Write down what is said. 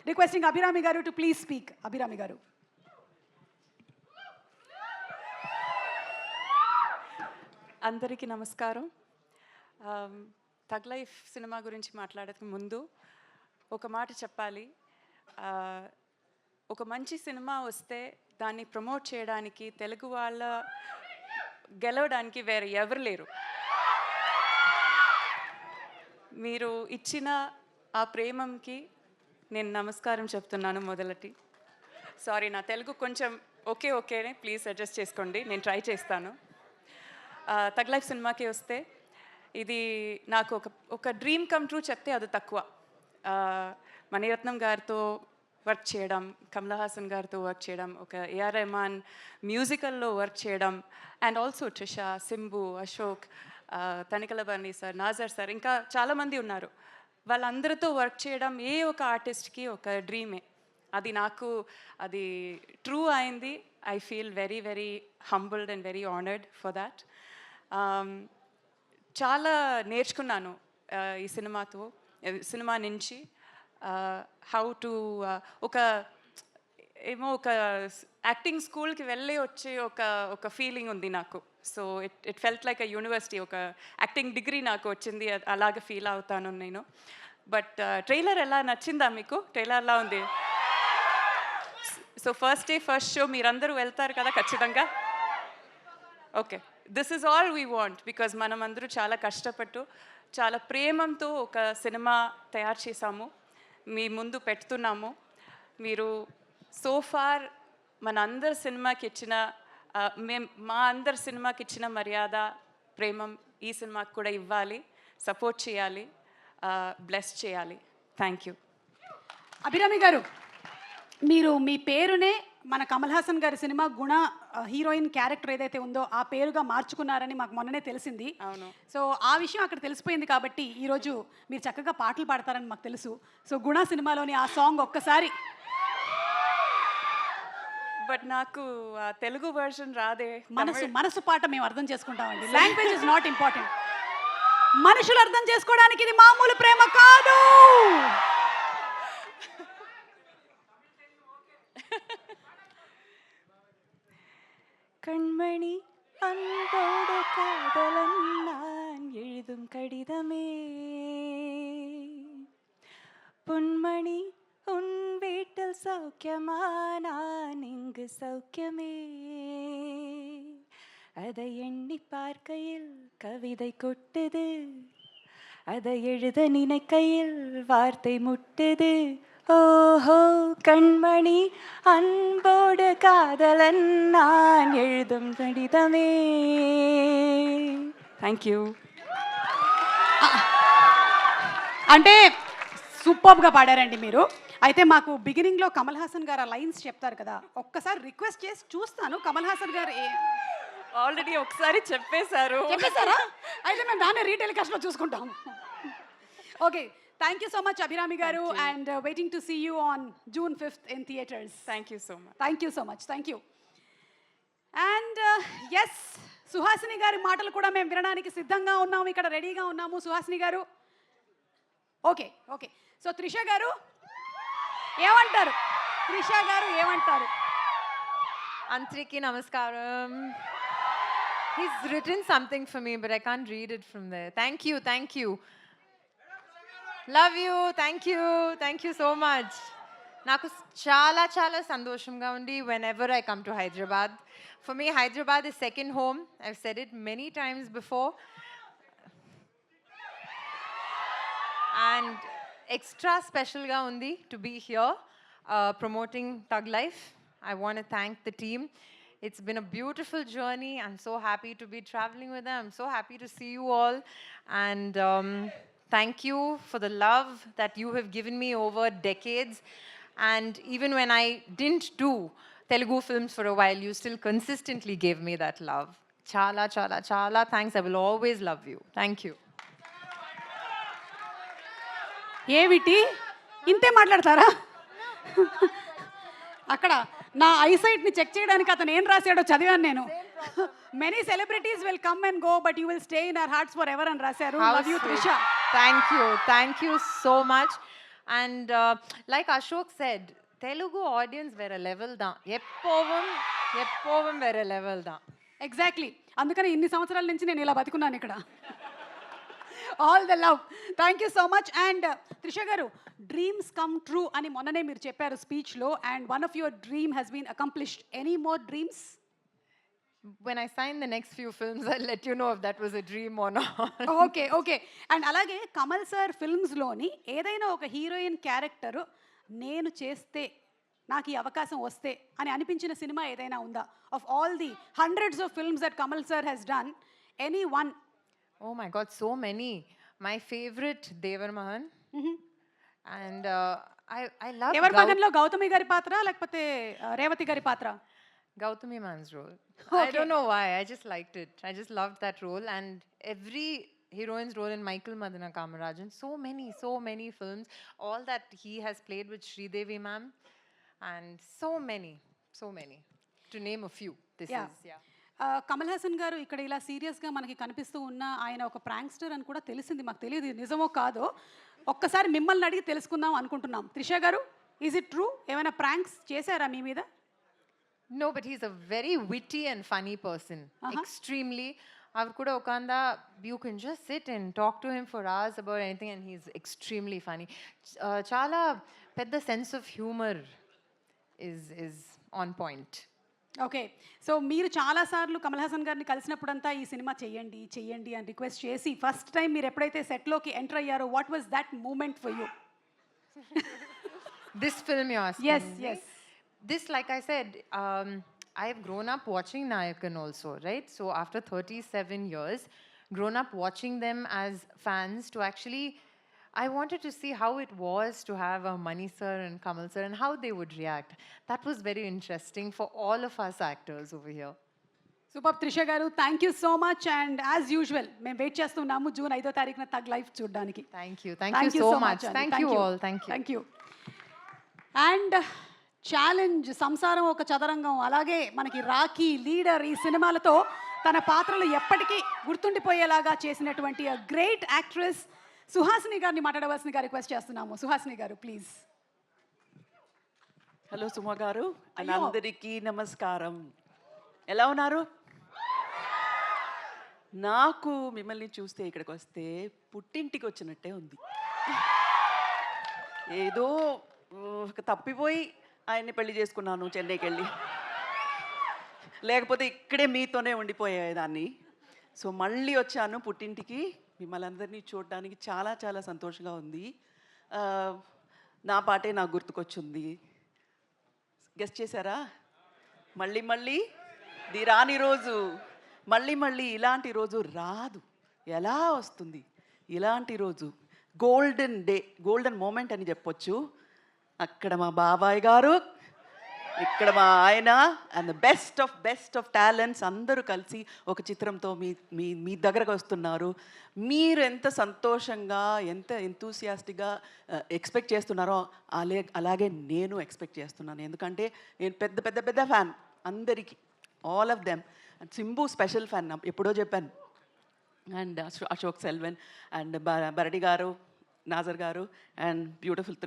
Requesting Abhirami గారు to please speak. Abhirami గారు. అందరికీ నమస్కారం. తగ్ లైఫ్ సినిమా గురించి మాట్లాడక ముందు ఒక మాట చెప్పాలి. ఒక మంచి సినిమా వస్తే దాన్ని ప్రమోట్ చేయడానికి తెలుగు వాళ్ళ గెలవడానికి వేరే ఎవరు లేరు. మీరు ఇచ్చిన ఆ ప్రేమంకి నేను నమస్కారం చెప్తున్నాను. మొదలటి సారీ, నా తెలుగు కొంచెం ఓకేనే, ప్లీజ్ అడ్జస్ట్ చేసుకోండి, నేను ట్రై చేస్తాను. తగ్ లైఫ్ సినిమాకి వస్తే ఇది నాకు ఒక డ్రీమ్ కమ్ ట్రూ చెప్తే అది తక్కువ. మణిరత్నం గారితో వర్క్ చేయడం, కమల్ హాసన్ గారితో వర్క్ చేయడం, ఒక ఏఆర్ రెహమాన్ మ్యూజికల్లో వర్క్ చేయడం, and also Trisha, Simbu, Ashok, Tanikella Bharani sir, Nassar sir, ఇంకా చాలామంది ఉన్నారు. వాళ్ళందరితో వర్క్ చేయడం ఏ ఒక ఆర్టిస్ట్కి ఒక డ్రీమే. అది నాకు అది ట్రూ అయింది. I feel very very humbled and very honoured for that. చాలా నేర్చుకున్నాను ఈ సినిమా నుంచి. హౌ టు ఒక యాక్టింగ్ స్కూల్కి వెళ్ళి వచ్చే ఒక ఫీలింగ్ ఉంది నాకు. So it felt like a university. ఒక యాక్టింగ్ డిగ్రీ నాకు వచ్చింది, అలాగే ఫీల్ అవుతాను నేను. బట్ ట్రైలర్ ఎలా నచ్చిందా మీకు? ట్రైలర్లా ఉంది. So first day first show మీరందరూ వెళ్తారు కదా ఖచ్చితంగా? Okay, this is all we want. Because మనం అందరూ చాలా కష్టపట్టు, చాలా ప్రేమంతో ఒక సినిమా తయారు చేసాము, మీ ముందు పెడుతున్నాము. మీరు సోఫార్ మన అందరి సినిమాకి ఇచ్చిన మా అందరి సినిమాకి ఇచ్చిన మర్యాద, ప్రేమం ఈ సినిమాకి కూడా ఇవ్వాలి, సపోర్ట్ చేయాలి, బ్లెస్ చేయాలి. Thank you. అభిరామి గారు, మీరు మీ పేరునే మన కమల్ హాసన్ గారి సినిమా గుణ హీరోయిన్ క్యారెక్టర్ ఏదైతే ఉందో ఆ పేరుగా మార్చుకున్నారని మాకు మొన్ననే తెలిసింది. అవును. సో ఆ విషయం అక్కడ తెలిసిపోయింది కాబట్టి ఈరోజు మీరు చక్కగా పాటలు పాడతారని మాకు తెలుసు. సో గుణ సినిమాలోని ఆ సాంగ్ ఒక్కసారి. బట్ నాకు తెలుగు వర్షన్ రాదే. మనసు పాట మేము అర్థం చేసుకుంటామండి. Language is not important. మనుషులు అర్థం చేసుకోవడానికి ఇది మామూలు ప్రేమ కాదు. கண்மணி அன்போடு காதலன் நான் எழுதும் கடிதமே, பொன்மணி உன் வீட்டில் சௌக்கியமா, நான் இங்கு சௌக்கியமே, அதை எண்ணி பார்க்கையில் கவிதை கொட்டுது, அதை எழுத நினைக்கையில் வார்த்தை முட்டுது. ஓஹோ கண்மணி அன்போடு காதலன் நான் எழுதும் கடிதமே. Thank you. అంటే సూపర్గా పాడారండి మీరు. అయితే మాకు బిగినింగ్లో కమల్ హాసన్ గారు ఆ లైన్స్ చెప్తారు కదా, ఒక్కసారి రిక్వెస్ట్ చేసి చూస్తాను. కమల్ హాసన్ గారు ఆల్రెడీ ఒకసారి చెప్పేశారా? అయితే మేము దాన్ని రీటెలికాస్ట్లో చూసుకుంటాము. Okay, thank you so much Abhirami garu, and waiting to see you on June 5th in theaters. Thank you so much. Thank you so much. Thank you. And yes, Suhasini గారి మాటలు కూడా మేము వినడానికి సిద్ధంగా ఉన్నాము, ఇక్కడ రెడీగా ఉన్నాము. సుహాసిని గారు ఓకే. సో త్రిష గారు ఏమంటారు? Antriki namaskaram. He's written something for me, but I can't read it from there. Thank you. Love you. Thank you so much. Naku చాలా సంతోషంగా ఉంది whenever I come to Hyderabad. For me, Hyderabad is second home. I've said it many times before. And extra special ga undi to be here promoting Tug Life. I want to thank the team. It's been a beautiful journey. I'm so happy to be traveling with them. I'm so happy to see you all. And thank you for the love that you have given me over decades. And even when I didn't do Telugu films for a while, you still consistently gave me that love. Chala thanks. I will always love you. Thank you. ఏమిటి ఇంతే మాట్లాడతారా? అక్కడ నా ఐసైట్ని check చేయడానికి అతను ఏం రాశాడో చదివాను నేను. Many celebrities will come and go but you will stay in our hearts for ever అని రాశారు. Love you Trisha. Thank you so much. And like Ashok said, Telugu audience వేరే లెవెల్ దా, ఎప్పోవం వేరే లెవెల్ దా. ఎగ్జాక్ట్లీ, అందుకని ఇన్ని సంవత్సరాల నుంచి నేను ఇలా బతుకున్నాను ఇక్కడ. All the love, thank you so much. And Trisha గారు, డ్రీమ్స్ కమ్ ట్రూ అని మొన్ననే మీరు చెప్పారు స్పీచ్లో, and one of your dream has been accomplished. Any more dreams? When I sign the next few films, I'll let you know if that was a dream or not. Okay okay. And అలాగే Kamal sir ఫిల్మ్స్లోని ఏదైనా ఒక heroine character నేను చేస్తే నాకు ఈ అవకాశం వస్తే అని అనిపించిన సినిమా ఏదైనా ఉందా? Of all the hundreds of films that Kamal sir Hess done, any one? Oh my God, so many. My favorite, Devar Mahan. And I love ఎవరి మగన్లో గౌతమి గారి పాత్ర లేకపోతే రేవతి గారి పాత్ర? Gautami Man's role. I don't know why. I just liked it. I just loved that role. And every heroine's role in Michael Madana Kamarajan, so many films, all that he has played with Sridevi ma'am, and so many. To name a few. This Yeah. is, yeah. Kamal Haasan గారు ఇక్కడ ఇలా సీరియస్గా మనకి కనిపిస్తూ ఉన్న ఆయన ఒక prankster అని కూడా తెలిసింది. మాకు తెలియదు ఇది నిజమో కాదో, ఒక్కసారి మిమ్మల్ని అడిగి తెలుసుకుందాం అనుకుంటున్నాం. త్రిష గారు, ఈజ్ ఇట్ ట్రూ? ఏమైనా ప్రాంక్స్ చేశారా మీ మీద? No, but he's a very witty and funny person. Extremely. Avkuda Okanda, you can just sit and talk to him for hours about anything, and he's extremely funny. Chala pedda sense of humor is on point. Okay, so మీరు చాలాసార్లు కమల్ హాసన్ గారిని కలిసినప్పుడంతా ఈ cinema చెయ్యండి అని request చేసి first time మీరు ఎప్పుడైతే సెట్లోకి ఎంటర్ అయ్యారో, what was that moment for you? This film you're asking? Yes. This, like I said, I've grown up watching Nayakan also, right? So after 37 years, grown up watching them as fans, to actually, I wanted to see how it was to have a Mani sir and Kamal sir and how they would react. That was very interesting for all of us actors over here. Super Trisha గారు, thank you so much. And as usual మేము wait చేస్తున్నాము June 5వ తారీఖున తగ్ life చూడడానికి. Thank you so much. Thank you all. Thank you. And challenge, సంసారం ఒక చదరంగం, అలాగే మనకి రాఖీ, లీడర్, ఈ సినిమాలతో తన పాత్రలు ఎప్పటికీ గుర్తుండిపోయేలాగా చేసినటువంటి గ్రేట్ యాక్ట్రెస్ సుహాసిని గారిని మాట్లాడవలసిందిగా రిక్వెస్ట్ చేస్తున్నాము. సుహాసిని గారు, ప్లీజ్. హలో సుమ గారు, అందరికీ నమస్కారం. ఎలా ఉన్నారు? నాకు మిమ్మల్ని చూస్తే ఇక్కడికి వస్తే పుట్టింటికి వచ్చినట్టే ఉంది. ఏదో తప్పిపోయి ఆయన్ని పెళ్లి చేసుకున్నాను చెన్నైకి వెళ్ళి, లేకపోతే ఇక్కడే మీతోనే ఉండిపోయేదాన్ని. సో మళ్ళీ వచ్చాను పుట్టింటికి, మిమ్మల్ని అందరినీ చూడడానికి చాలా సంతోషంగా ఉంది. నా పాటే నాకు గుర్తుకొచ్చింది. గెస్ట్ చేశారా? మళ్ళీ ది రాని రోజు, మళ్ళీ ఇలాంటి రోజు రాదు. ఎలా వస్తుంది ఇలాంటి రోజు? గోల్డెన్ డే, గోల్డెన్ మూమెంట్ అని చెప్పొచ్చు. అక్కడ మా బాబాయ్ గారు, ఇక్కడ మా ఆయన, and the best of talents అందరూ కలిసి ఒక చిత్రంతో మీ దగ్గరకు వస్తున్నారు. మీరు ఎంత సంతోషంగా, ఎంత ఎంతూసియాస్టిక్గా ఎక్స్పెక్ట్ చేస్తున్నారో అలాగే నేను ఎక్స్పెక్ట్ చేస్తున్నాను. ఎందుకంటే నేను పెద్ద ఫ్యాన్ అందరికీ, all of them. And Simbu special fan, ఎప్పుడో చెప్పాను. అండ్ అశోక్ సెల్వన్ అండ్ భరణి గారు, నాజర్ గారు, అండ్ బ్యూటిఫుల్